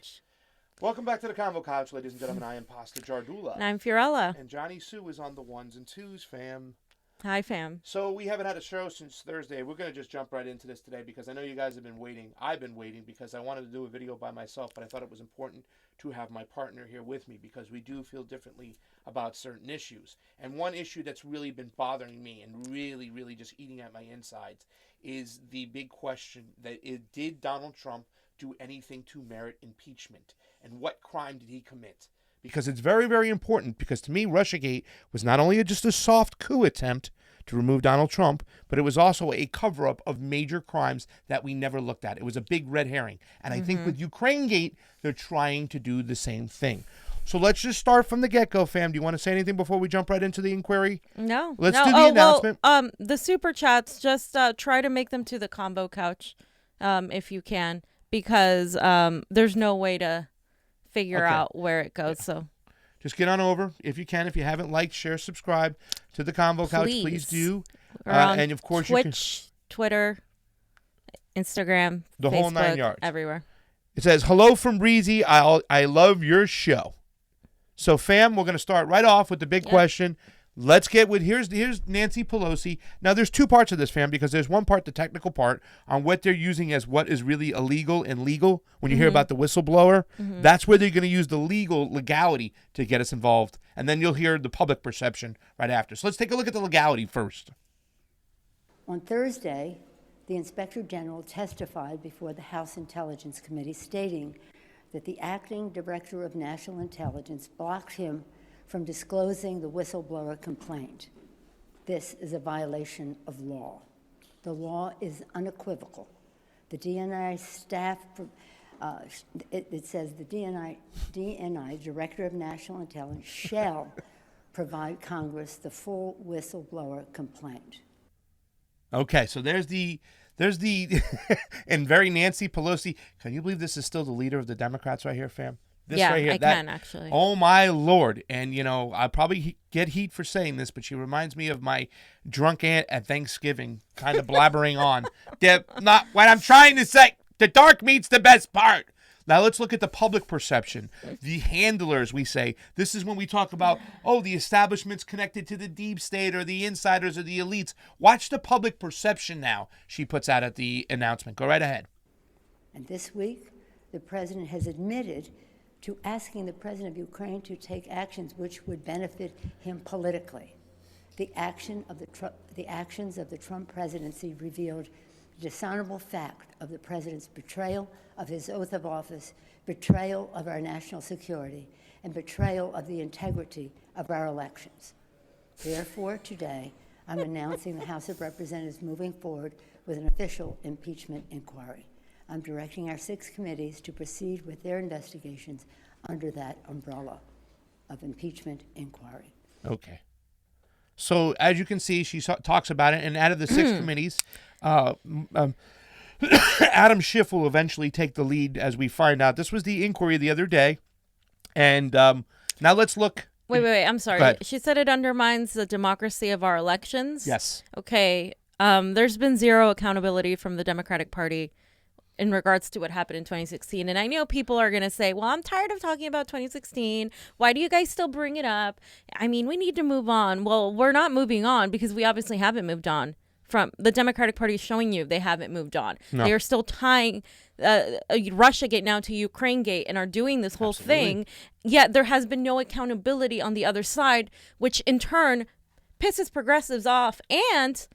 Couch. Welcome back to the Convo Couch, ladies and gentlemen. I am Pasta Jardula. And I'm Fiorella. And Johnny Sue is on the ones and twos, fam. Hi, fam. So we haven't had a show since Thursday. We're going to just jump right into this today because I know you guys have been waiting. I've been waiting because I wanted to do a video by myself, but I thought it was important to have my partner here with me because we do feel differently about certain issues. And one issue that's really been bothering me and really, really just eating at my insides is the big question that did Donald Trump do anything to merit impeachment? And what crime did he commit? Because it's very, very important, because to me, Russiagate was not only just a soft coup attempt to remove Donald Trump, but it was also a cover-up of major crimes that we never looked at. It was a big red herring. And I think with Ukrainegate, they're trying to do the same thing. So let's just start from the get-go, fam. Do you want to say anything before we jump right into the inquiry? No. Let's do the announcement. Well, the super chats, just try to make them to the Convo Couch if you can, because there's no way to figure out where it goes. So just get on over if you can. If you haven't liked, share, subscribe to the Convo Couch, please do. And of course, Twitch, Twitter, Instagram, the Facebook, whole 9 yards, everywhere. It says, "Hello from Breezy. I love your show." So, fam, we're going to start right off with the big question. Let's get with here's Nancy Pelosi. Now, there's two parts of this, fam, because there's one part, the technical part, on what they're using as what is really illegal and legal. When you hear about the whistleblower, that's where they're going to use the legality to get us involved. And then you'll hear the public perception right after. So let's take a look at the legality first. On Thursday, the Inspector General testified before the House Intelligence Committee stating that the acting Director of National Intelligence blocked him from disclosing the whistleblower complaint. This is a violation of law. The law is unequivocal. The DNI staff, it says the DNI Director of National Intelligence shall provide Congress the full whistleblower complaint. Okay, so there's the and very Nancy Pelosi. Can you believe this is still the leader of the Democrats right here, fam? This right here, I can actually. Oh my Lord! And you know, I probably get heat for saying this, but she reminds me of my drunk aunt at Thanksgiving, kind of blabbering on. Not what I'm trying to say. The dark meat's the best part. Now let's look at the public perception. The handlers, we say. This is when we talk about, the establishment's connected to the deep state or the insiders or the elites. Watch the public perception now, she puts out at the announcement. Go right ahead. And this week, the president has admitted to asking the president of Ukraine to take actions which would benefit him politically. The actions of the Trump presidency revealed the dishonorable fact of the president's betrayal of his oath of office, betrayal of our national security, and betrayal of the integrity of our elections. Therefore, today, I'm announcing the House of Representatives moving forward with an official impeachment inquiry. I'm directing our 6 committees to proceed with their investigations under that umbrella of impeachment inquiry. Okay. So, as you can see, she talks about it, and out of the 6 committees, Adam Schiff will eventually take the lead as we find out. This was the inquiry the other day, and now let's look. Wait, I'm sorry. She said it undermines the democracy of our elections? Yes. Okay. There's been zero accountability from the Democratic Party in regards to what happened in 2016. And I know people are going to say, well, I'm tired of talking about 2016. Why do you guys still bring it up? I mean, we need to move on. Well, we're not moving on because we obviously haven't moved on. From the Democratic Party is showing you they haven't moved on. No. They are still tying Russiagate now to Ukrainegate and are doing this whole thing. Yet there has been no accountability on the other side, which in turn pisses progressives off and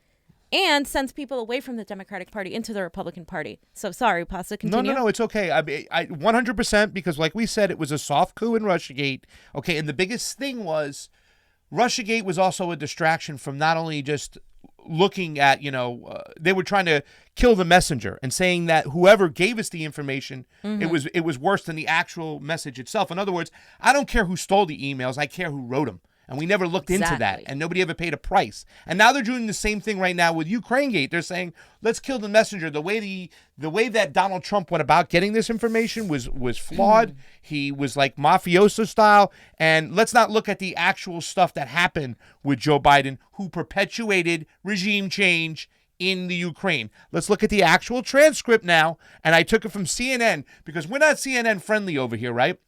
sends people away from the Democratic Party into the Republican Party. So sorry, Pasta, continue. No, it's okay. I 100%, because like we said, it was a soft coup in Russiagate. Okay, and the biggest thing was Russiagate was also a distraction from not only just looking at, they were trying to kill the messenger and saying that whoever gave us the information, it was worse than the actual message itself. In other words, I don't care who stole the emails. I care who wrote them. And we never looked into that, and nobody ever paid a price. And now they're doing the same thing right now with Ukrainegate. They're saying, let's kill the messenger. The way that Donald Trump went about getting this information was flawed. He was like mafioso style. And let's not look at the actual stuff that happened with Joe Biden, who perpetuated regime change in the Ukraine. Let's look at the actual transcript now. And I took it from CNN because we're not CNN friendly over here, right?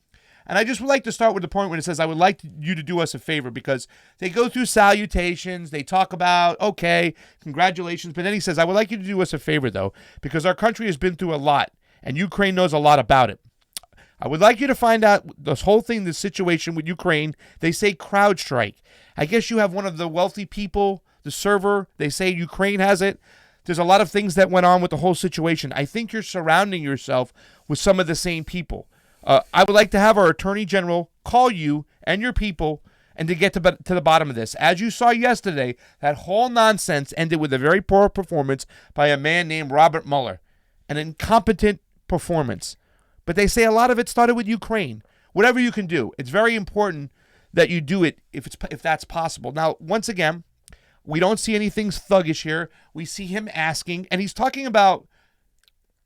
And I just would like to start with the point when it says, I would like you to do us a favor, because they go through salutations. They talk about, okay, congratulations. But then he says, I would like you to do us a favor, though, because our country has been through a lot and Ukraine knows a lot about it. I would like you to find out this whole thing, this situation with Ukraine. They say CrowdStrike. I guess you have one of the wealthy people, the server. They say Ukraine has it. There's a lot of things that went on with the whole situation. I think you're surrounding yourself with some of the same people. I would like to have our Attorney General call you and your people and to get to the bottom of this. As you saw yesterday, that whole nonsense ended with a very poor performance by a man named Robert Mueller. An incompetent performance. But they say a lot of it started with Ukraine. Whatever you can do, it's very important that you do it if that's possible. Now, once again, we don't see anything thuggish here. We see him asking, and he's talking about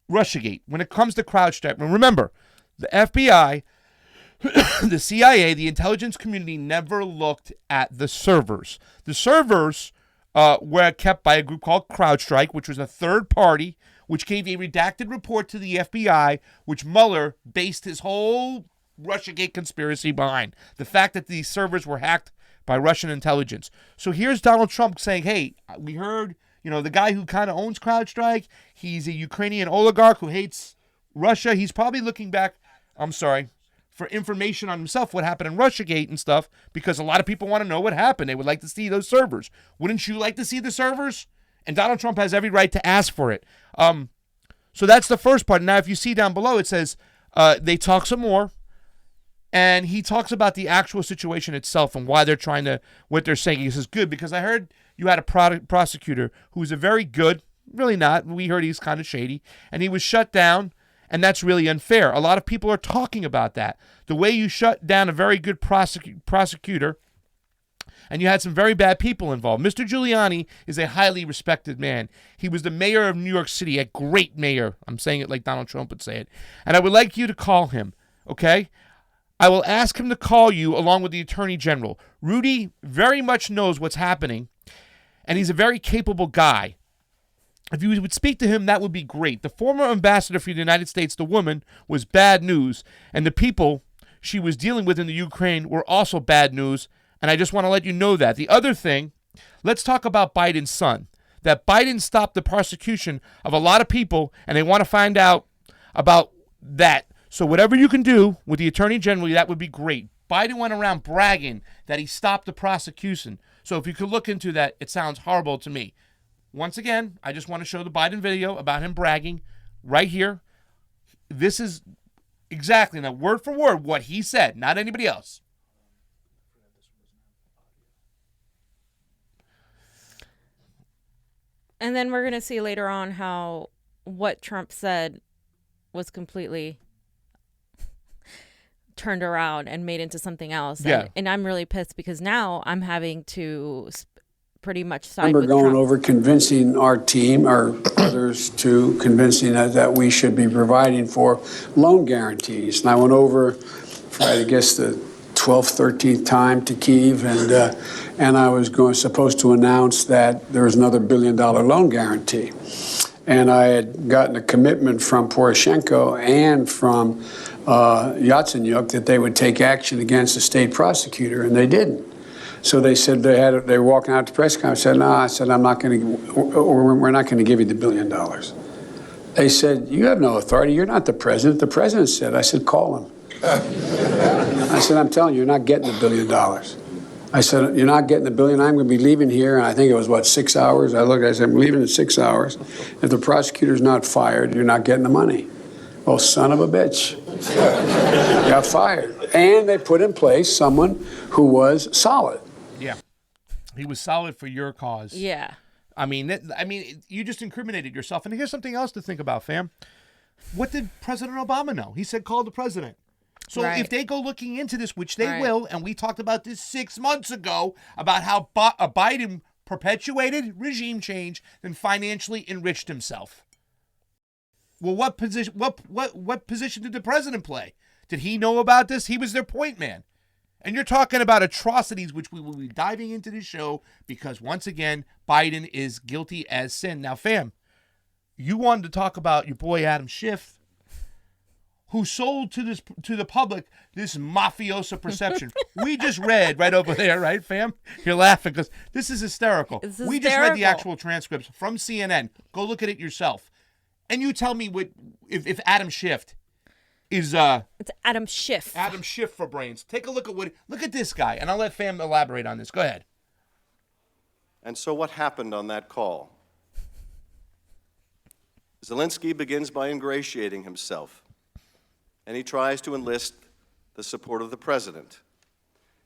Russiagate when it comes to CrowdStrike. Remember, the FBI, the CIA, the intelligence community never looked at the servers. The servers were kept by a group called CrowdStrike, which was a third party, which gave a redacted report to the FBI, which Mueller based his whole Russiagate conspiracy behind. The fact that these servers were hacked by Russian intelligence. So here's Donald Trump saying, hey, we heard, the guy who kind of owns CrowdStrike, he's a Ukrainian oligarch who hates Russia. He's probably looking back, for information on himself, what happened in Russiagate and stuff, because a lot of people want to know what happened. They would like to see those servers. Wouldn't you like to see the servers? And Donald Trump has every right to ask for it. So that's the first part. Now, if you see down below, it says they talk some more. And he talks about the actual situation itself and why they're trying to, what they're saying. He says, good, because I heard you had a prosecutor who's a very good, really not. We heard he's kind of shady. And he was shut down. And that's really unfair. A lot of people are talking about that. The way you shut down a very good prosecutor, and you had some very bad people involved. Mr. Giuliani is a highly respected man. He was the mayor of New York City, a great mayor. I'm saying it like Donald Trump would say it. And I would like you to call him, okay? I will ask him to call you along with the Attorney General. Rudy very much knows what's happening, and he's a very capable guy. If you would speak to him, that would be great. The former ambassador for the United States, the woman, was bad news, and the people she was dealing with in the Ukraine were also bad news, and I just want to let you know that. The other thing, let's talk about Biden's son. That Biden stopped the prosecution of a lot of people, and they want to find out about that. So whatever you can do with the Attorney General, that would be great. Biden went around bragging that he stopped the prosecution. So if you could look into that, it sounds horrible to me. Once again, I just want to show the Biden video about him bragging right here. This is exactly, now word for word, what he said, not anybody else. And then we're going to see later on how what Trump said was completely turned around and made into something else. Yeah. And I'm really pissed because now I'm having to pretty much side We're with going Trump. over convincing our team, or others, to convincing us that we should be providing for loan guarantees. And I went over for, I guess, the 12th, 13th time to Kyiv, and I was supposed to announce that there was another $1 billion loan guarantee. And I had gotten a commitment from Poroshenko and from Yatsenyuk that they would take action against the state prosecutor, and they didn't. So they said they were walking out to press conference. I said, no, I said, I'm not going to, or we're not going to give you the $1 billion. They said, you have no authority. You're not the president. The president said. I said, call him. I said, I'm telling you, you're not getting the $1 billion. I said, you're not getting the $1 billion. I'm going to be leaving here. And I think it was, 6 hours? I looked, I said, I'm leaving in 6 hours. If the prosecutor's not fired, you're not getting the money. Oh, son of a bitch. Got fired. And they put in place someone who was solid. Yeah. He was solid for your cause. Yeah. I mean, you just incriminated yourself. And here's something else to think about, fam. What did President Obama know? He said, call the president. So Right. if they go looking into this, which they Right. will, and we talked about this 6 months ago, about how Biden perpetuated regime change, then financially enriched himself. Well, what position did the president play? Did he know about this? He was their point man. And you're talking about atrocities, which we will be diving into the show because, once again, Biden is guilty as sin. Now, fam, you wanted to talk about your boy Adam Schiff, who sold to the public this mafioso perception. We just read right over there, right, fam? You're laughing because this is hysterical. We just read the actual transcripts from CNN. Go look at it yourself. And you tell me if Adam Schiff is it's Adam Schiff. Adam Schiff for brains. Take a look at this guy, and I'll let fam elaborate on this. Go ahead. And so what happened on that call? Zelensky begins by ingratiating himself, and he tries to enlist the support of the president.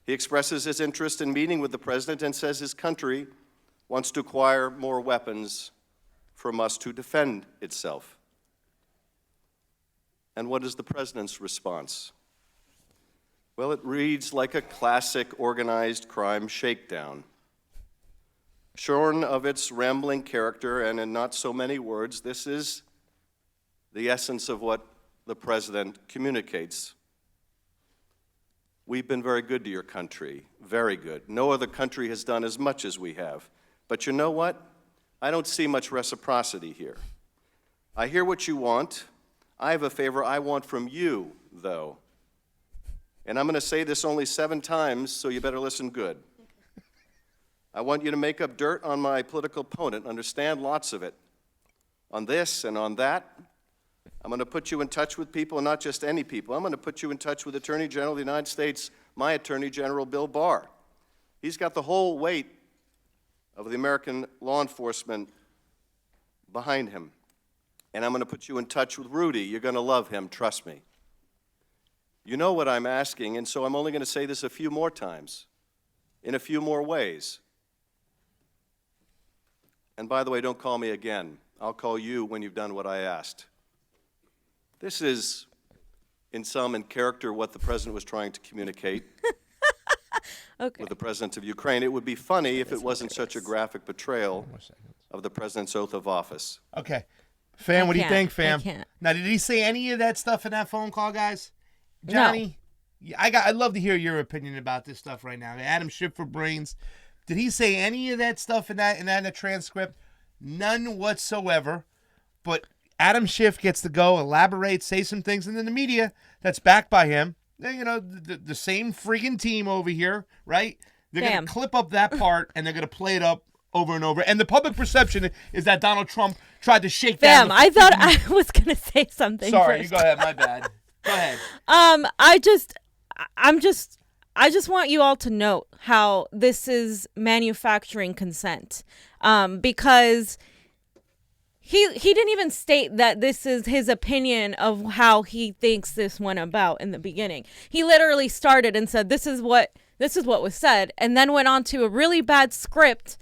He expresses his interest in meeting with the president and says his country wants to acquire more weapons from us to defend itself. And what is the president's response? Well, it reads like a classic organized crime shakedown. Shorn of its rambling character and in not so many words, this is the essence of what the president communicates. We've been very good to your country, very good. No other country has done as much as we have. But you know what? I don't see much reciprocity here. I hear what you want. I have a favor I want from you, though. And I'm going to say this only 7 times, so you better listen good. I want you to make up dirt on my political opponent, understand lots of it. On this and on that, I'm going to put you in touch with people, and not just any people. I'm going to put you in touch with Attorney General of the United States, my Attorney General, Bill Barr. He's got the whole weight of the American law enforcement behind him. And I'm going to put you in touch with Rudy. You're going to love him, trust me. You know what I'm asking, and so I'm only going to say this a few more times, in a few more ways. And by the way, don't call me again. I'll call you when you've done what I asked. This is, in character, what the president was trying to communicate with the president of Ukraine. It would be funny if it wasn't such a graphic portrayal of the president's oath of office. Okay. Fam, what do you think, fam? I can't. Now, did he say any of that stuff in that phone call, guys? Johnny? No. I'd love to hear your opinion about this stuff right now. Adam Schiff for brains. Did he say any of that stuff in that transcript? None whatsoever. But Adam Schiff gets to go, elaborate, say some things, and then the media that's backed by him, you know, the same freaking team over here, right? They're going to clip up that part, and they're going to play it up over and over. And the public perception is that Donald Trump tried to shake down. I thought I was going to say something. Sorry, first. you go ahead. My bad. Go ahead. I just want you all to note how this is manufacturing consent, because he didn't even state that this is his opinion of how he thinks this went about in the beginning. He literally started and said, this is what was said, and then went on to a really bad script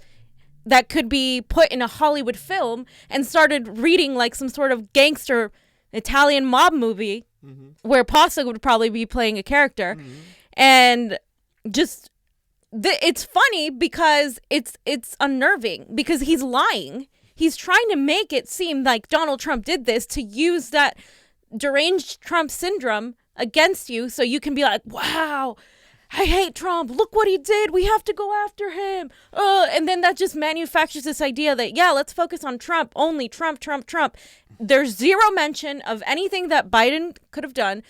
that could be put in a Hollywood film and started reading like some sort of gangster Italian mob movie where Pasta would probably be playing a character. And just it's funny because it's unnerving because he's lying. He's trying to make it seem like Donald Trump did this to use that deranged Trump syndrome against you so you can be like, wow, I hate Trump. Look what he did. We have to go after him. And then that just manufactures this idea that, yeah, let's focus on Trump. Only Trump, Trump, Trump. There's zero mention of anything that Biden could have done.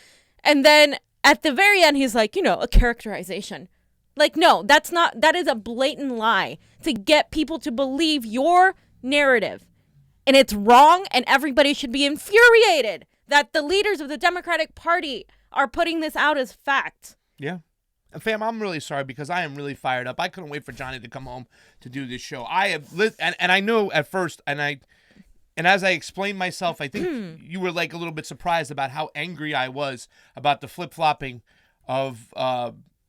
And then at the very end, he's like, a characterization. Like, no, that is a blatant lie to get people to believe your narrative. And it's wrong, and everybody should be infuriated that the leaders of the Democratic Party are putting this out as fact. Yeah. Fam, I'm really sorry because I am really fired up. I couldn't wait for Johnny to come home to do this show. I have and I know at first, and as I explained myself, I think you were like a little bit surprised about how angry I was about the flip-flopping of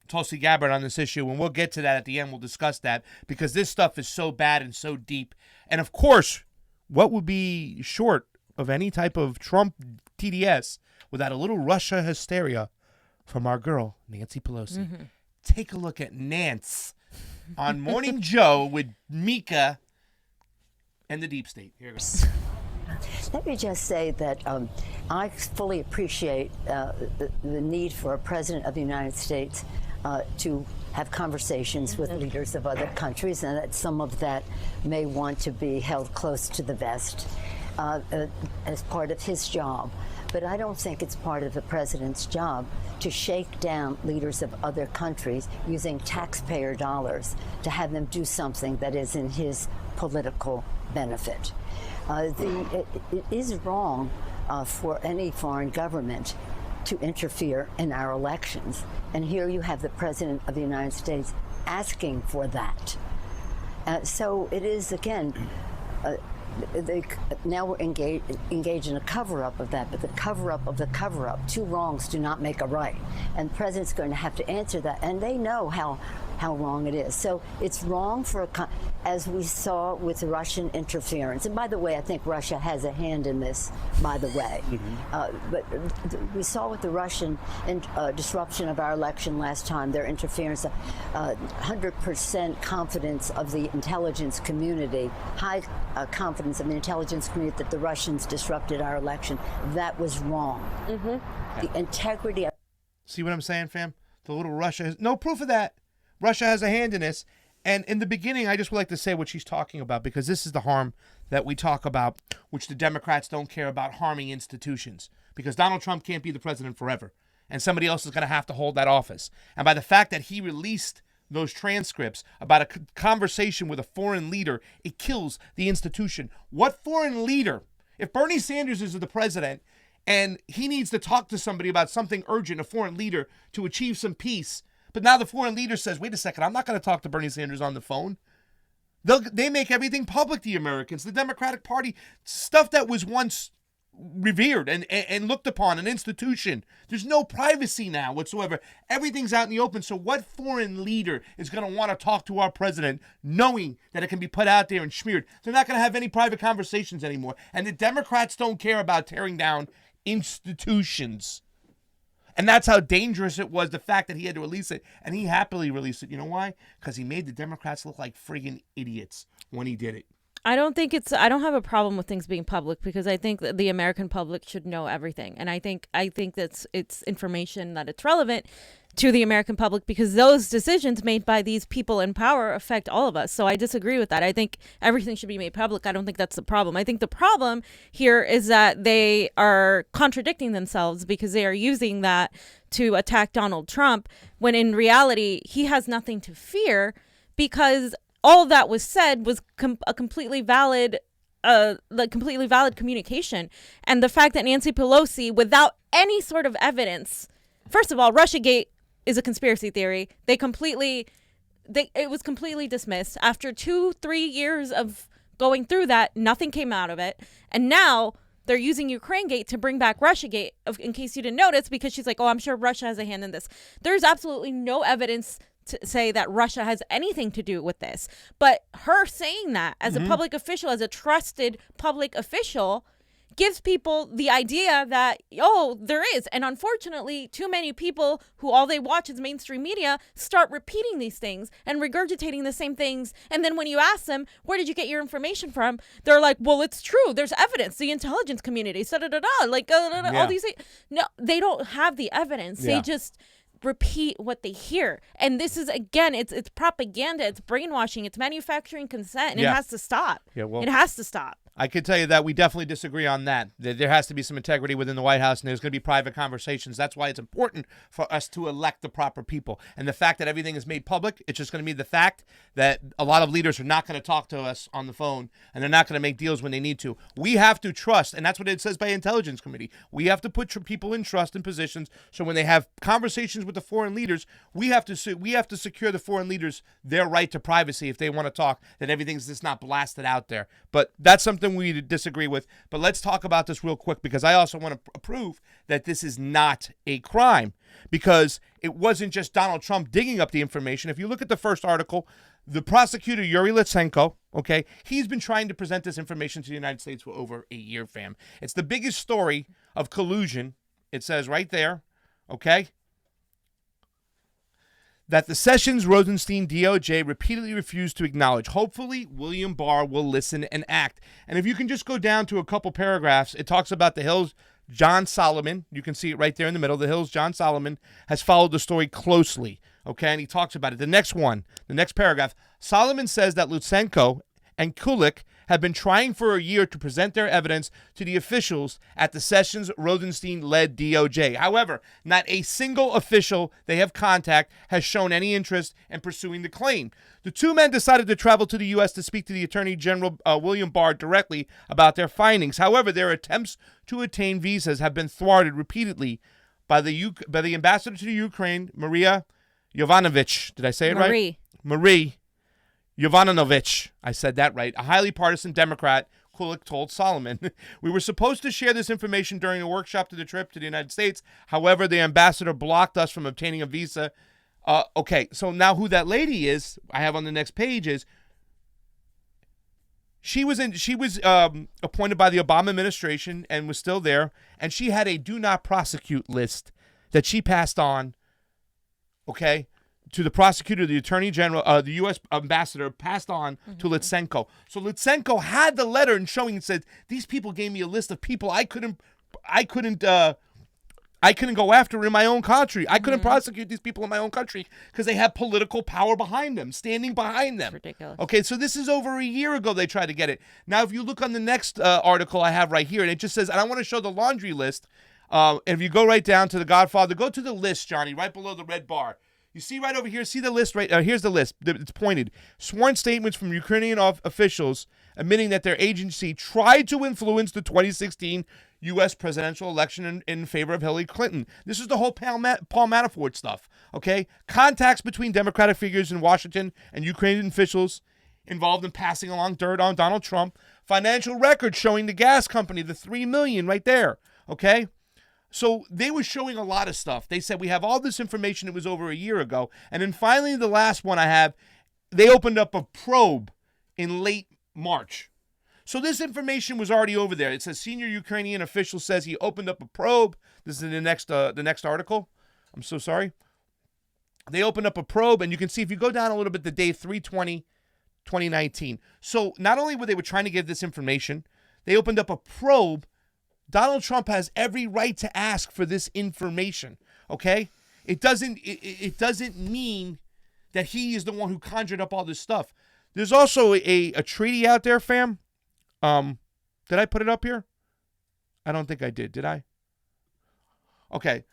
Tulsi Gabbard on this issue, and we'll get to that at the end. We'll discuss that because this stuff is so bad and so deep. And of course, what would be short of any type of Trump TDS without a little Russia hysteria from our girl, Nancy Pelosi. Take a look at Nance on Morning Joe with Mika and the Deep State. Here it goes. Let me just say that I fully appreciate the need for a president of the United States to have conversations with leaders of other countries, and that some of that may want to be held close to the vest as part of his job. But I don't think it's part of the president's job to shake down leaders of other countries using taxpayer dollars to have them do something that is in his political benefit. It is wrong for any foreign government to interfere in our elections. And here you have the President of the United States asking for that. So it is, again, now we're engaged in a cover-up of that, but the cover-up of the cover-up, two wrongs do not make a right. And the president's going to have to answer that, and they know how wrong it is. So it's wrong for, as we saw with the Russian interference. And by the way, I think Russia has a hand in this, by the way. But we saw with the Russian disruption of our election last time, their interference, 100% confidence of the intelligence community, high confidence of the intelligence community that the Russians disrupted our election. That was wrong. The integrity. See what I'm saying, fam? The little Russia has no proof of that. Russia has a hand in this. And in the beginning, I just would like to say what she's talking about, because this is the harm that we talk about, which the Democrats don't care about, harming institutions. Because Donald Trump can't be the president forever, and somebody else is going to have to hold that office. And by the fact that he released those transcripts about a conversation with a foreign leader, it kills the institution. What foreign leader? If Bernie Sanders is the president and he needs to talk to somebody about something urgent, a foreign leader, to achieve some peace, but now the foreign leader says, wait a second, I'm not going to talk to Bernie Sanders on the phone. They make everything public, the Americans. The Democratic Party, stuff that was once revered and looked upon, an institution. There's no privacy now whatsoever. Everything's out in the open. So what foreign leader is going to want to talk to our president knowing that it can be put out there and smeared? They're not going to have any private conversations anymore. And the Democrats don't care about tearing down institutions. And that's how dangerous it was, the fact that he had to release it. And he happily released it. You know why? Because he made the Democrats look like friggin' idiots when he did it. I don't have a problem with things being public, because I think that the American public should know everything. And I think that's it's information that it's relevant to the American public, because those decisions made by these people in power affect all of us. So I disagree with that. I think everything should be made public. I don't think that's the problem. I think the problem here is that they are contradicting themselves, because they are using that to attack Donald Trump, when in reality, he has nothing to fear, because all that was said was a completely valid communication. And the fact that Nancy Pelosi, without any sort of evidence, first of all, Russiagate is a conspiracy theory. It was completely dismissed. After 2-3 years of going through that, nothing came out of it. And now they're using Ukrainegate to bring back Russiagate, in case you didn't notice, because she's like, oh, I'm sure Russia has a hand in this. There's absolutely no evidence to say that Russia has anything to do with this. But her saying that as a public official, as a trusted public official, gives people the idea that, oh, there is. And unfortunately, too many people who all they watch is mainstream media start repeating these things and regurgitating the same things. And then when you ask them, where did you get your information from? They're like, well, it's true. There's evidence. The intelligence community, all these things. No, they don't have the evidence. Yeah. They just repeat what they hear. And this is, again, it's propaganda, it's brainwashing, it's manufacturing consent, and it has to stop. It has to stop. I can tell you that we definitely disagree on that. There has to be some integrity within the White House, and there's going to be private conversations. That's why it's important for us to elect the proper people. And the fact that everything is made public, it's just going to be the fact that a lot of leaders are not going to talk to us on the phone, and they're not going to make deals when they need to. We have to trust, and that's what it says by Intelligence Committee. We have to put people in trust in positions, so when they have conversations with the foreign leaders, we have to secure the foreign leaders their right to privacy if they want to talk, that everything's just not blasted out there. But that's something we disagree with. But let's talk about this real quick, because I also want to prove that this is not a crime, because it wasn't just Donald Trump digging up the information. If you look at the first article, the prosecutor, Yuri Lutsenko, okay, he's been trying to present this information to the United States for over a year, fam. It's the biggest story of collusion. It says right there, okay, that the Sessions-Rosenstein DOJ repeatedly refused to acknowledge. Hopefully, William Barr will listen and act. And if you can just go down to a couple paragraphs, it talks about the Hill's John Solomon. You can see it right there in the middle. The Hill's John Solomon has followed the story closely. Okay, and he talks about it. The next paragraph, Solomon says that Lutsenko and Kulik have been trying for a year to present their evidence to the officials at the Sessions-Rosenstein-led DOJ. However, not a single official they have contact has shown any interest in pursuing the claim. The two men decided to travel to the U.S. to speak to the Attorney General William Barr directly about their findings. However, their attempts to attain visas have been thwarted repeatedly by the ambassador to the Ukraine, Maria Yovanovitch. Did I say it right? Marie Yovanovitch. I said that right. A highly partisan Democrat, Kulik told Solomon. We were supposed to share this information during a workshop to the trip to the United States. However, the ambassador blocked us from obtaining a visa. Okay, so now who that lady is, I have on the next page is, she was appointed by the Obama administration and was still there, and she had a do not prosecute list that she passed on, okay, to the prosecutor, the attorney general, the U.S. ambassador passed on to Lutsenko. So Lutsenko had the letter and showing and said, these people gave me a list of people I couldn't go after in my own country. I couldn't prosecute these people in my own country because they have political power behind them, standing behind them. It's ridiculous. Okay, so this is over a year ago they tried to get it. Now, if you look on the next article I have right here, and it just says, and I want to show the laundry list. And if you go right down to the Godfather, go to the list, Johnny, right below the red bar. You see right over here, see the list right, here's the list, it's pointed. Sworn statements from Ukrainian officials admitting that their agency tried to influence the 2016 U.S. presidential election in favor of Hillary Clinton. This is the whole Paul Manafort stuff, okay? Contacts between Democratic figures in Washington and Ukrainian officials involved in passing along dirt on Donald Trump. Financial records showing the gas company, the $3 million right there, okay? So they were showing a lot of stuff. They said, we have all this information. It was over a year ago. And then finally, the last one I have, they opened up a probe in late March. So this information was already over there. It says senior Ukrainian official says he opened up a probe. This is in the next article. I'm so sorry. They opened up a probe, and you can see if you go down a little bit, the day 3/20/2019. So not only were they trying to get this information, they opened up a probe. Donald Trump has every right to ask for this information, okay? It doesn't mean that he is the one who conjured up all this stuff. There's also a treaty out there, fam. Did I put it up here? I don't think I did I? Okay.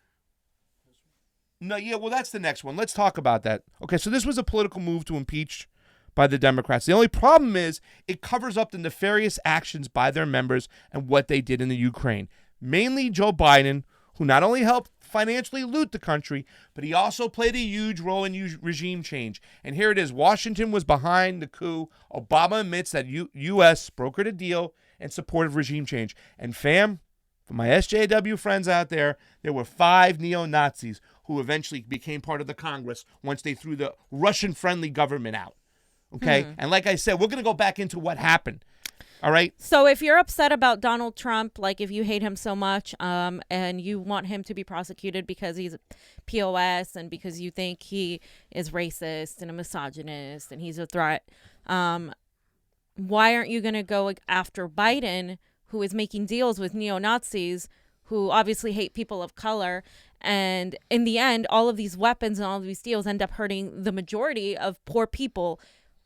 No, yeah, well, that's the next one. Let's talk about that. Okay, so this was a political move to impeach by the Democrats. The only problem is it covers up the nefarious actions by their members and what they did in the Ukraine. Mainly Joe Biden, who not only helped financially loot the country, but he also played a huge role in regime change. And here it is. Washington was behind the coup. Obama admits that U.S. brokered a deal in support of regime change. And fam, for my SJW friends out there were 5 neo-Nazis who eventually became part of the Congress once they threw the Russian-friendly government out. Okay? And like I said, we're going to go back into what happened. All right? So if you're upset about Donald Trump, like if you hate him so much and you want him to be prosecuted because he's POS and because you think he is racist and a misogynist and he's a threat, why aren't you going to go after Biden, who is making deals with neo-Nazis who obviously hate people of color? And in the end, all of these weapons and all of these deals end up hurting the majority of poor people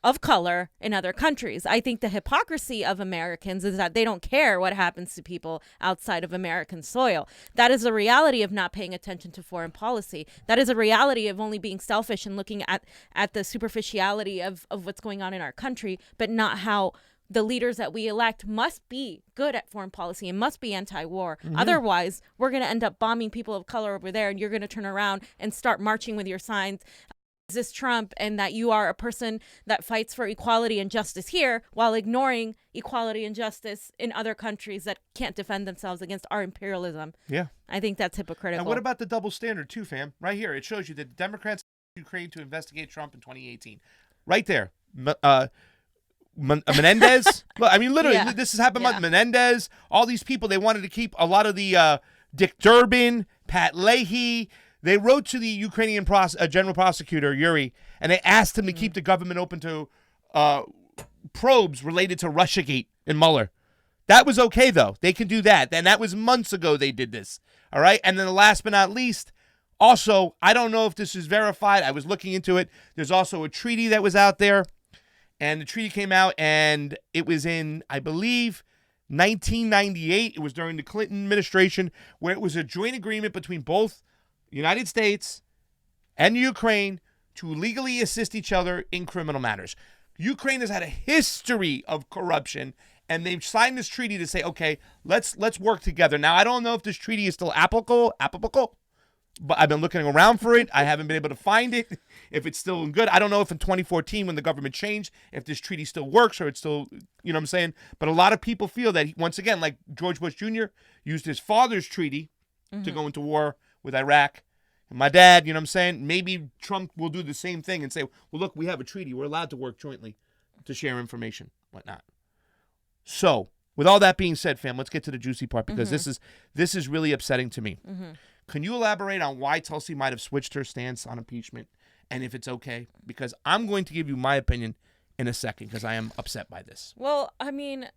of color in other countries. I think the hypocrisy of Americans is that they don't care what happens to people outside of American soil. That is a reality of not paying attention to foreign policy. That is a reality of only being selfish and looking at the superficiality of what's going on in our country, but not how the leaders that we elect must be good at foreign policy and must be anti-war. Otherwise, we're going to end up bombing people of color over there, and you're going to turn around and start marching with your signs, "Resist Trump," and that you are a person that fights for equality and justice here while ignoring equality and justice in other countries that can't defend themselves against our imperialism. Yeah. I think that's hypocritical. And what about the double standard too, fam? Right here, it shows you that the Democrats Ukraine to investigate Trump in 2018. Right there. Menendez. Look, I mean, literally, this has happened. Yeah. Menendez, all these people, they wanted to keep a lot of the Dick Durbin, Pat Leahy. They wrote to the Ukrainian general prosecutor, Yuri, and they asked him to keep the government open to probes related to Russiagate and Mueller. That was okay, though. They can do that. And that was months ago they did this. All right? And then last but not least, Also, I don't know if this is verified. I was looking into it. There's also a treaty that was out there, and the treaty came out, and it was in, I believe, 1998. It was during the Clinton administration, where it was a joint agreement between both the United States and Ukraine to legally assist each other in criminal matters. Ukraine has had a history of corruption, and they've signed this treaty to say, okay, let's work together. Now, I don't know if this treaty is still applicable, but I've been looking around for it. I haven't been able to find it, if it's still good. I don't know if in 2014, when the government changed, if this treaty still works or it's still, you know what I'm saying? But a lot of people feel that, once again, like George Bush Jr. used his father's treaty to go into war with Iraq. And my dad, you know what I'm saying? Maybe Trump will do the same thing and say, well, look, we have a treaty. We're allowed to work jointly to share information, whatnot. So, with all that being said, fam, let's get to the juicy part, because this is really upsetting to me. Can you elaborate on why Tulsi might have switched her stance on impeachment, and if it's okay? Because I'm going to give you my opinion in a second, because I am upset by this. Well, I mean,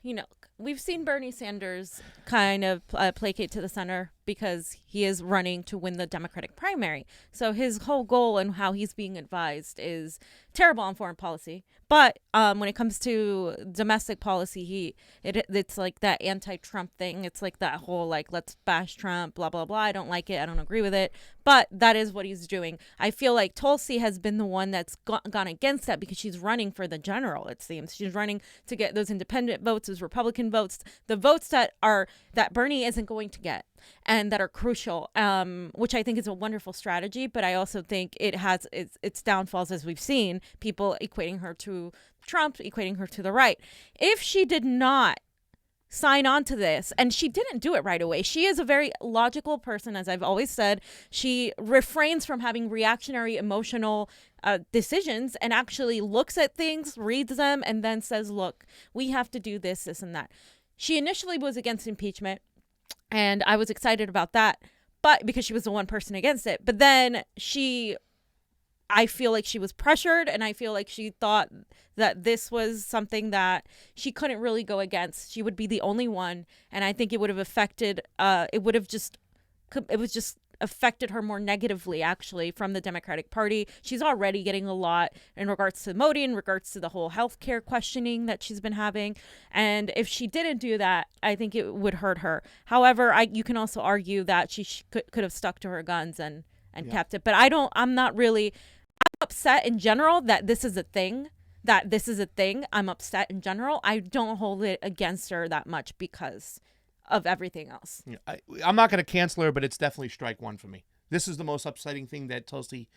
you know, we've seen Bernie Sanders kind of placate to the center because he is running to win the Democratic primary. So his whole goal and how he's being advised is terrible on foreign policy. But when it comes to domestic policy, it's like that anti-Trump thing. It's like that whole, like, let's bash Trump, blah, blah, blah. I don't like it. I don't agree with it. But that is what he's doing. I feel like Tulsi has been the one that's gone against that because she's running for the general, it seems. She's running to get those independent votes, those Republican votes, the votes that Bernie isn't going to get and that are crucial, which I think is a wonderful strategy. But I also think it has its downfalls, as we've seen, people equating her to Trump, equating her to the right. If she did not sign on to this, and she didn't do it right away. She is a very logical person, as I've always said. She refrains from having reactionary, emotional decisions and actually looks at things, reads them, and then says, look, we have to do this, this, and that. She initially was against impeachment, and I was excited about that, but because she was the one person against it. But then I feel like she was pressured, and I feel like she thought that this was something that she couldn't really go against. She would be the only one, and I think it would have affected, affected her more negatively, actually, from the Democratic Party. She's already getting a lot in regards to Modi, in regards to the whole healthcare questioning that she's been having. And if she didn't do that, I think it would hurt her. However, you can also argue that she could have stuck to her guns and kept it. But I'm upset in general that this is a thing. I'm upset in general. I don't hold it against her that much because of everything else. Yeah, I'm not going to cancel her, but it's definitely strike one for me. This is the most upsetting thing that Tulsi,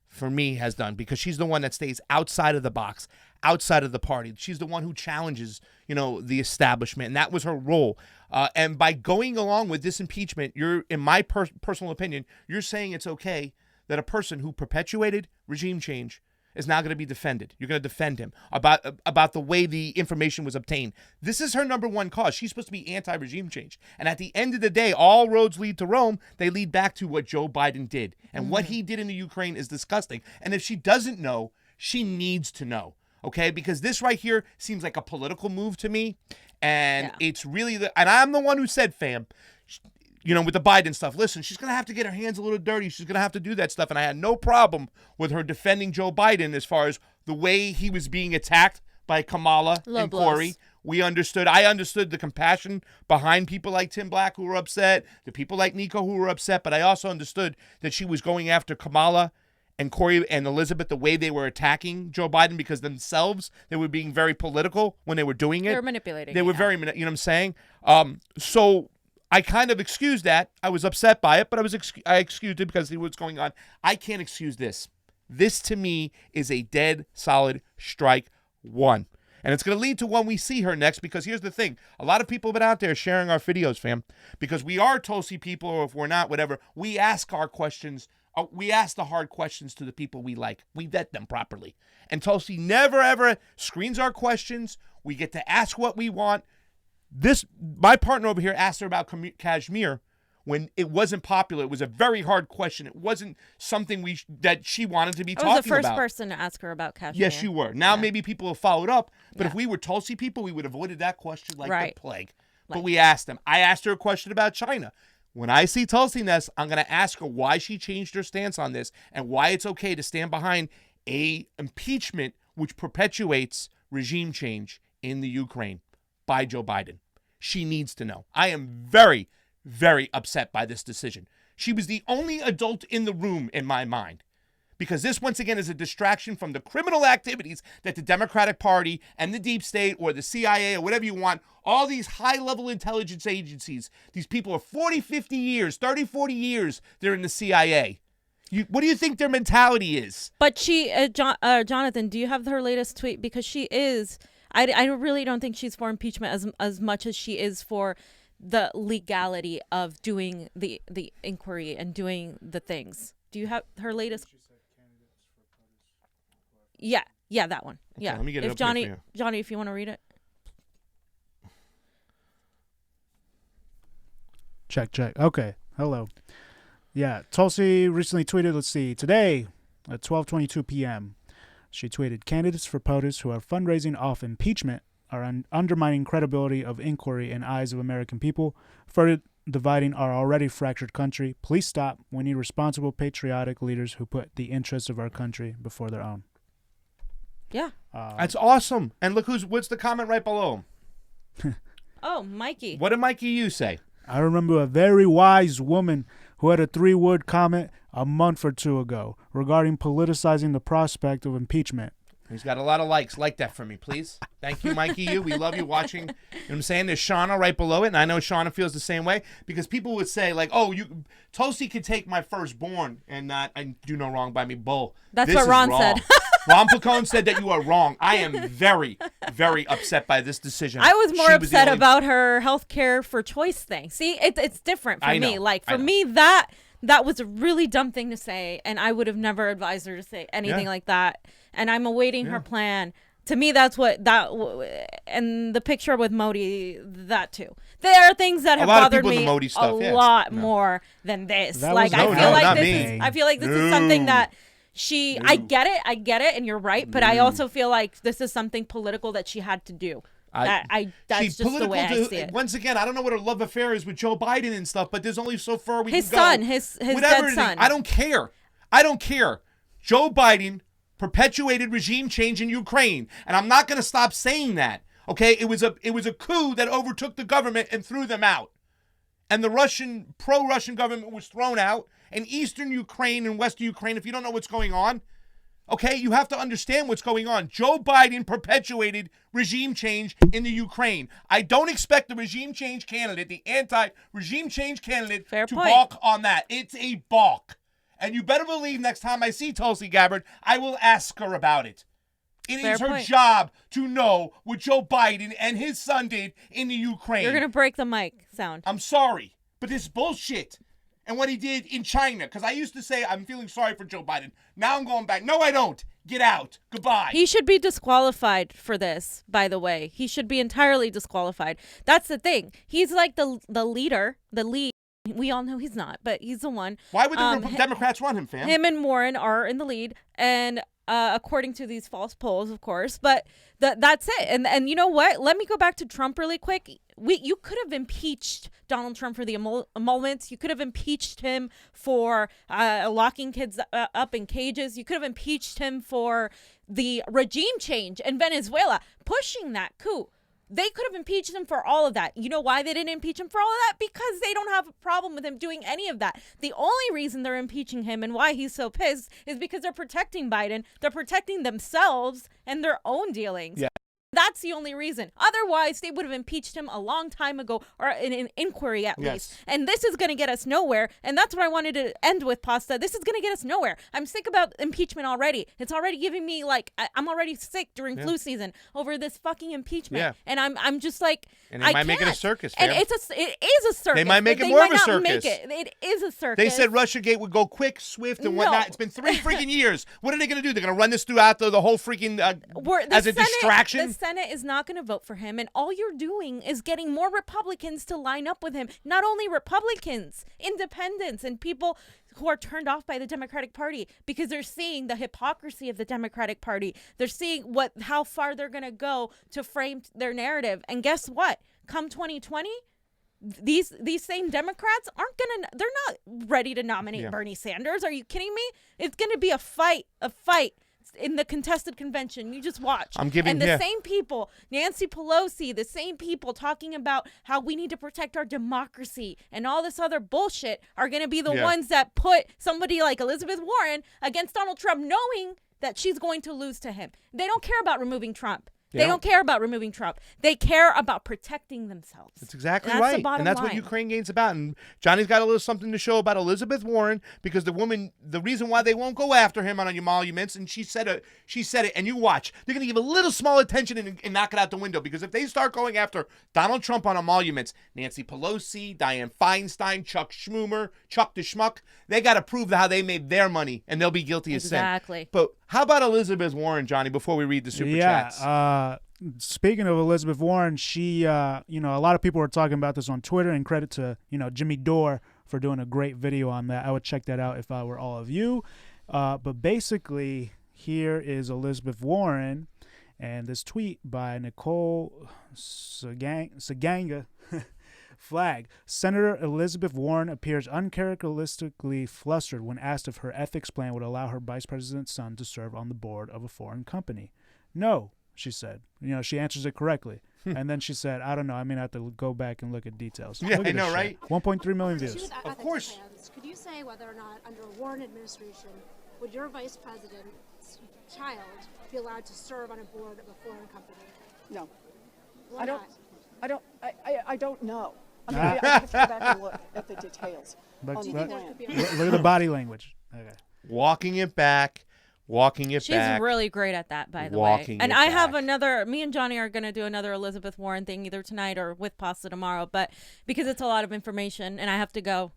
for me, has done, because she's the one that stays outside of the box, outside of the party. She's the one who challenges, the establishment, and that was her role. And by going along with this impeachment, you're, in my personal opinion, you're saying it's okay that a person who perpetuated regime change is now going to be defended. You're going to defend him about the way the information was obtained. This is her number one cause. She's supposed to be anti-regime change. And at the end of the day, all roads lead to Rome. They lead back to what Joe Biden did. And what he did in the Ukraine is disgusting. And if she doesn't know, she needs to know. Okay? Because this right here seems like a political move to me. And it's really and I'm the one who said, fam, with the Biden stuff, listen, she's going to have to get her hands a little dirty. She's going to have to do that stuff. And I had no problem with her defending Joe Biden as far as the way he was being attacked by Kamala and Corey. I understood the compassion behind people like Tim Black who were upset, the people like Nico who were upset, but I also understood that she was going after Kamala and Corey and Elizabeth the way they were attacking Joe Biden, because themselves, they were being very political when they were doing it. They were manipulating. They were very, you know what I'm saying? So I kind of excused that. I was upset by it, but I excused it because of what's going on. I can't excuse this. This, to me, is a dead, solid strike one. And it's going to lead to when we see her next, because here's the thing. A lot of people have been out there sharing our videos, fam, because we are Tulsi people, or if we're not, whatever. We ask our questions. We ask the hard questions to the people we like. We vet them properly. And Tulsi never, ever screens our questions. We get to ask what we want. My partner over here asked her about Kashmir when it wasn't popular. It was a very hard question. It wasn't something that she wanted to be talking about. I was the first person to ask her about Kashmir. Yes, you were. Now maybe people have followed up, but if we were Tulsi people, we would have avoided that question like the plague. But we asked them. I asked her a question about China. When I see Tulsi Ness, I'm going to ask her why she changed her stance on this and why it's okay to stand behind a impeachment which perpetuates regime change in the Ukraine by Joe Biden. She needs to know. I am very, very upset by this decision. She was the only adult in the room in my mind, because this, once again, is a distraction from the criminal activities that the Democratic Party and the deep state or the CIA or whatever you want, all these high-level intelligence agencies, these people are 40, 50 years, 30, 40 years, they're in the CIA. What do you think their mentality is? But she, Jonathan, do you have her latest tweet? Because she is, I really don't think she's for impeachment as much as she is for the legality of doing the inquiry and doing the things. Do you have her latest? Yeah, that one. Yeah. Let me get it if up Johnny, here for you. Johnny, if you want to read it. Check. Okay. Hello. Yeah. Tulsi recently tweeted, let's see, today at 12:22 p.m. She tweeted, candidates for POTUS who are fundraising off impeachment are undermining credibility of inquiry in eyes of American people, further dividing our already fractured country. Please stop. We need responsible, patriotic leaders who put the interests of our country before their own. Yeah. That's awesome. And look what's the comment right below him? Oh, Mikey. What did Mikey you say? I remember a very wise woman who had a 3-word comment a month or two ago regarding politicizing the prospect of impeachment. He's got a lot of likes. Like that for me, please. Thank you, Mikey. We love you watching. You know what I'm saying? There's Shauna right below it, and I know Shauna feels the same way, because people would say, like, oh, Tulsi could take my firstborn and do no wrong by me. Bull. That's This what is Ron wrong. said. Ron Pacone said that you are wrong. I am very, very upset by this decision. I was more She upset the only- about her healthcare for choice thing. See, it's different for I me. know, Like, I for know. me, that was a really dumb thing to say, and I would have never advised her to say anything Yeah. like that. And I'm awaiting her plan. To me, that's what and the picture with Modi, that too. There are things that have lot of bothered people in me the Modi stuff, a yeah. lot more than this. That Like, was- I No, feel no, like not this me. is. I feel like this is something that she. I get it, and you're right. But I also feel like this is something political that she had to do. That's She's just the way I see it. Once again, I don't know what her love affair is with Joe Biden and stuff, but there's only so far we His can go. son, his Whatever dead it is, son. I don't care. Joe Biden perpetuated regime change in Ukraine, and I'm not going to stop saying that. Okay, it was a coup that overtook the government and threw them out, and the pro-Russian government was thrown out. And eastern Ukraine and western Ukraine, if you don't know what's going on, okay, you have to understand what's going on. Joe Biden perpetuated regime change in the Ukraine. I don't expect the regime change candidate, the anti-regime change candidate, Fair to point. balk on that. It's a balk. And you better believe next time I see Tulsi Gabbard, I will ask her about it. It Fair is her point. job to know what Joe Biden and his son did in the Ukraine. You're gonna break the mic sound. I'm sorry, but this bullshit. And what he did in China, because I used to say I'm feeling sorry for Joe Biden. Now I'm going back. No, I don't. Get out. Goodbye. He should be disqualified for this, by the way. He should be entirely disqualified. That's the thing. He's like the leader, the lead. We all know he's not, but he's the one. Why would the Democrats run him, fam? Him and Warren are in the lead, and according to these false polls, of course. But that's it. And you know what? Let me go back to Trump really quick. You could have impeached Donald Trump for the emoluments. You could have impeached him for locking kids up in cages. You could have impeached him for the regime change in Venezuela, pushing that coup. They could have impeached him for all of that. You know why they didn't impeach him for all of that? Because they don't have a problem with him doing any of that. The only reason they're impeaching him and why he's so pissed is because they're protecting Biden. They're protecting themselves and their own dealings. Yeah. That's the only reason. Otherwise, they would have impeached him a long time ago, or in an inquiry at least. And this is going to get us nowhere. And that's what I wanted to end with, Pasta. This is going to get us nowhere. I'm sick about impeachment already. It's already giving me, like, I'm already sick during flu season over this fucking impeachment. Yeah. And I'm just like, And they I might make it a can't. circus, And fam. it is a circus. They might make but it more might of a not circus. Make it. It is a circus. They said Russiagate would go quick, swift, and whatnot. No. It's been 3 freaking years. What are they going to do? They're going to run this throughout the whole freaking as a distraction? The Senate is not going to vote for him, and all you're doing is getting more Republicans to line up with him. Not only Republicans, independents, and people who are turned off by the Democratic Party because they're seeing the hypocrisy of the Democratic Party. They're seeing how far they're going to go to frame their narrative. And guess what? Come 2020, these same Democrats they're not ready to nominate Bernie Sanders. Are you kidding me? It's going to be a fight in the contested convention. You just watch. Same people, Nancy Pelosi, the same people talking about how we need to protect our democracy and all this other bullshit are going to be the ones that put somebody like Elizabeth Warren against Donald Trump, knowing that she's going to lose to him. They don't care about removing Trump. They don't care about removing Trump. They care about protecting themselves. That's exactly right. And that's what Ukrainegate's about. And Johnny's got a little something to show about Elizabeth Warren, because the reason why they won't go after him on emoluments, and she said it, and you watch, they're going to give a little small attention and knock it out the window, because if they start going after Donald Trump on emoluments, Nancy Pelosi, Dianne Feinstein, Chuck the Schmuck, they got to prove how they made their money, and they'll be guilty as sin. Exactly. But how about Elizabeth Warren, Johnny, before we read the super chats? Speaking of Elizabeth Warren, she, a lot of people were talking about this on Twitter, and credit to, Jimmy Dore for doing a great video on that. I would check that out if I were all of you. But basically, here is Elizabeth Warren and this tweet by Nicole Saganga. Flag. Senator Elizabeth Warren appears uncharacteristically flustered when asked if her ethics plan would allow her vice president's son to serve on the board of a foreign company. No, she said. She answers it correctly. And then she said, I don't know. I mean, I have to go back and look at details. Yeah, I know, right? 1.3 million views. Of course. Plans, could you say whether or not under a Warren administration would your vice president's child be allowed to serve on a board of a foreign company? No. Why not? I don't know. I mean, I have to go back and look at the details. Look on the plan. at the body language. Okay. Walking it back. She's really great at that, by the way. And I have me and Johnny are going to do another Elizabeth Warren thing either tonight or with Pasta tomorrow, but because it's a lot of information and I have to go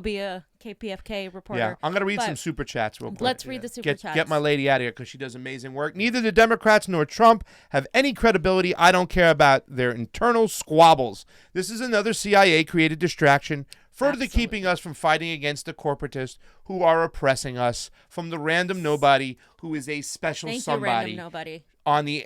be a KPFK reporter. Yeah, I'm going to read some super chats real quick. Let's read the super chats. Get my lady out of here because she does amazing work. Neither the Democrats nor Trump have any credibility. I don't care about their internal squabbles. This is another CIA-created distraction, further keeping us from fighting against the corporatists who are oppressing us, from the random nobody who is a special somebody. Thank you, random nobody. On the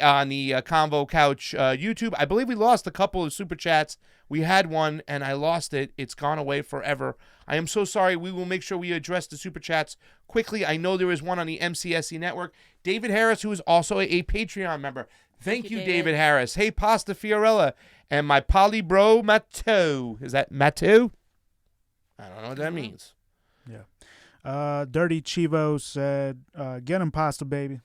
CONVO Couch YouTube. I believe we lost a couple of super chats. We had one, and I lost it. It's gone away forever. I am so sorry. We will make sure we address the super chats quickly. I know there is one on the MCSC network. David Harris, who is also a Patreon member. Thank you, David Harris. Hey, Pasta Fiorella. And my poly bro, Mateo. Is that Mateo? I don't know what that means. Yeah. Dirty Chivo said, get him, Pasta, baby.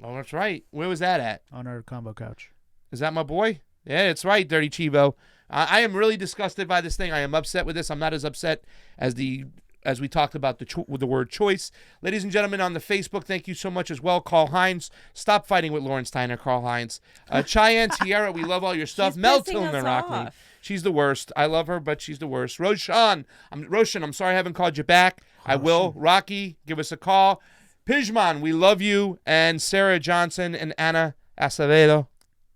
Oh, that's right. Where was that at? On our combo couch. Is that my boy? Yeah, it's right, Dirty Chivo. I am really disgusted by this thing. I am upset with this. I'm not as upset as we talked about with the word choice. Ladies and gentlemen on the Facebook, thank you so much as well. Carl Hines, stop fighting with Lauren Steiner, Carl Hines. Cheyenne Tierra, we love all your stuff. Mel Tilner Rockney. She's the worst. I love her, but she's the worst. Roshan, I'm sorry I haven't called you back. I will. Rocky, give us a call. Pijman, we love you. And Sarah Johnson and Anna Acevedo.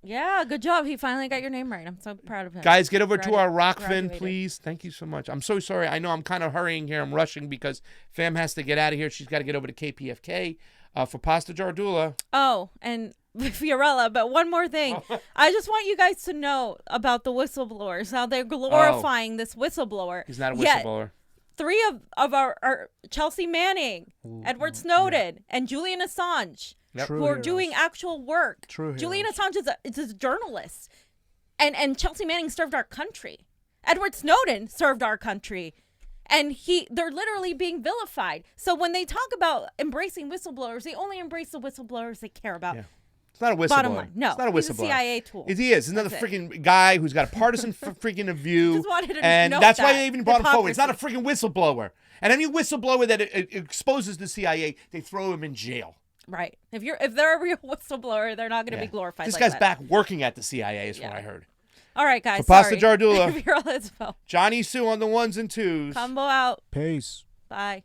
Yeah, good job. He finally got your name right. I'm so proud of him. Guys, get over to our Rockfin, please. Thank you so much. I'm so sorry. I know I'm kind of hurrying here. I'm rushing because Fam has to get out of here. She's got to get over to KPFK for Pasta Jardula. Oh, and Fiorella, but one more thing. I just want you guys to know about the whistleblowers. How they're glorifying this whistleblower. He's not a whistleblower. Three of our Chelsea Manning, Edward Snowden, and Julian Assange. Yep. Who are doing actual work. heroes. Julian Assange is a journalist. And Chelsea Manning served our country. Edward Snowden served our country. And they're literally being vilified. So when they talk about embracing whistleblowers, they only embrace the whistleblowers they care about. Yeah. It's not a whistleblower. Bottom line, no. It's not a He's whistleblower. a CIA tool. He is. He's another freaking guy who's got a partisan freaking view. Just wanted to and note that's why that. they even brought him forward. It's not a freaking whistleblower. And any whistleblower that exposes the CIA, they throw him in jail. Right. If they're a real whistleblower, they're not going to be glorified. This like guy's that. back working at the CIA, is what I heard. All right, guys. For Pasta Jardula. Fiorella Isabel. Johnny Sue on the ones and twos. Combo out. Peace. Bye.